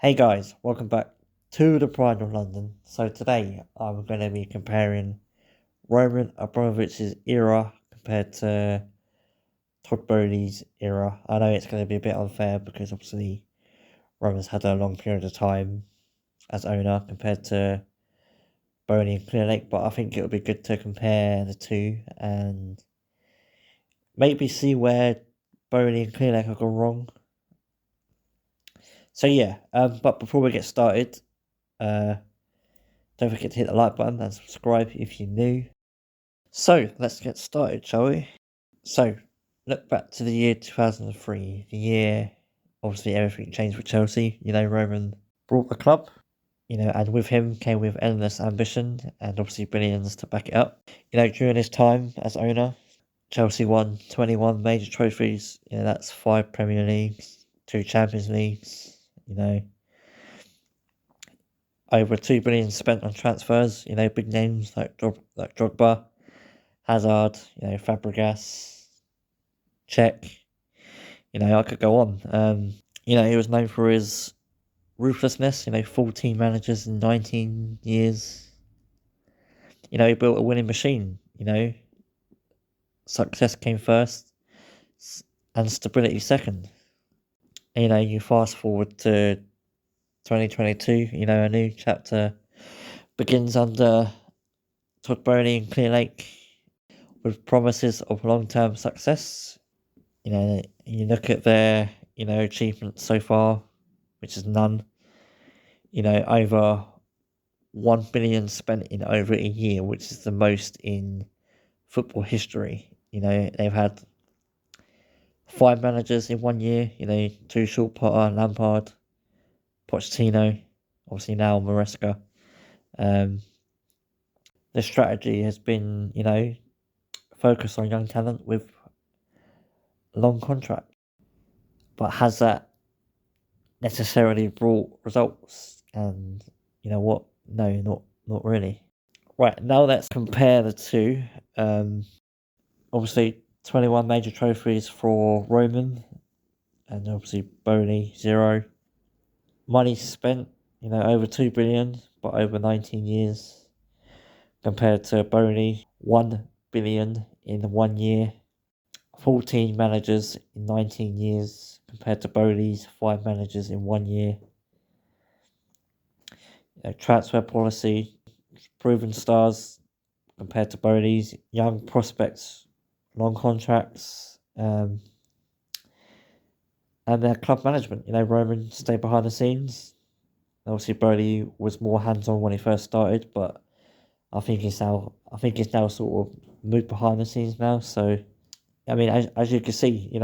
Hey guys, welcome back to the Pride of London. So today I'm going to be comparing Roman Abramovich's era compared to Todd Boehly's era. I know it's going to be a bit unfair because obviously Roman's had a long period of time as owner compared to Boehly and Clearlake, but I think it would be good to compare the two and maybe see where Boehly and Clearlake have gone wrong. So yeah, but before we get started, don't forget to hit the like button and subscribe if you're new. So, let's get started, shall we? So, look back to the year 2003, the year, obviously everything changed with Chelsea. Roman brought the club, and with him came with endless ambition and obviously billions to back it up. During his time as owner, Chelsea won 21 major trophies. That's 5 Premier Leagues, 2 Champions Leagues, over 2 billion spent on transfers, big names like Drogba, Hazard, Fabregas, Czech. I could go on. He was known for his ruthlessness. 14 managers in 19 years. He built a winning machine. Success came first, and stability second. You fast forward to 2022. A new chapter begins under Todd Boehly and Clearlake with promises of long-term success. You look at their, achievements so far, which is none. Over 1 billion spent in over a year, which is the most in football history. They've had 5 managers in 1 year, Tuchel, Potter, Lampard, Pochettino, obviously now Maresca. The strategy has been, focus on young talent with long contract. But has that necessarily brought results? And you know what? No, not really. Right, now let's compare the two. Obviously 21 major trophies for Roman and obviously Boehly 0. Money spent, over 2 billion, but over 19 years compared to Boehly 1 billion in 1 year. 14 managers in 19 years compared to Boehly's 5 managers in 1 year. Transfer policy, proven stars compared to Boehly's, young prospects, long contracts, and their club management. Roman stayed behind the scenes. Obviously, Boehly was more hands-on when he first started, but I think he's now sort of moved behind the scenes now. So, I mean, as you can see,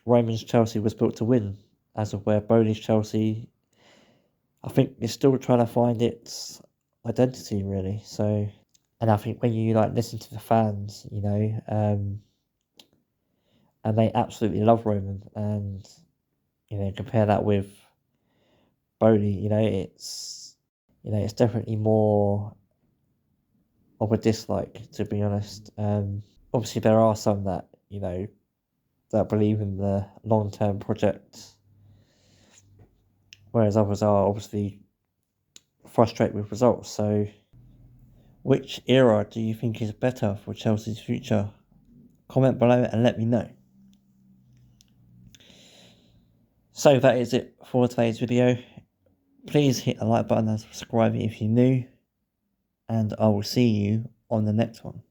Roman's Chelsea was built to win, as of where Boehly's Chelsea, I think, is still trying to find its identity, really. So, and I think when you listen to the fans, and they absolutely love Roman, and compare that with Boehly, it's definitely more of a dislike, to be honest. Obviously there are some that that believe in the long-term project, whereas others are obviously frustrated with results. So, which era do you think is better for Chelsea's future? Comment below and let me know. So that is it for today's video. Please hit the like button and subscribe if you're new, and I will see you on the next one.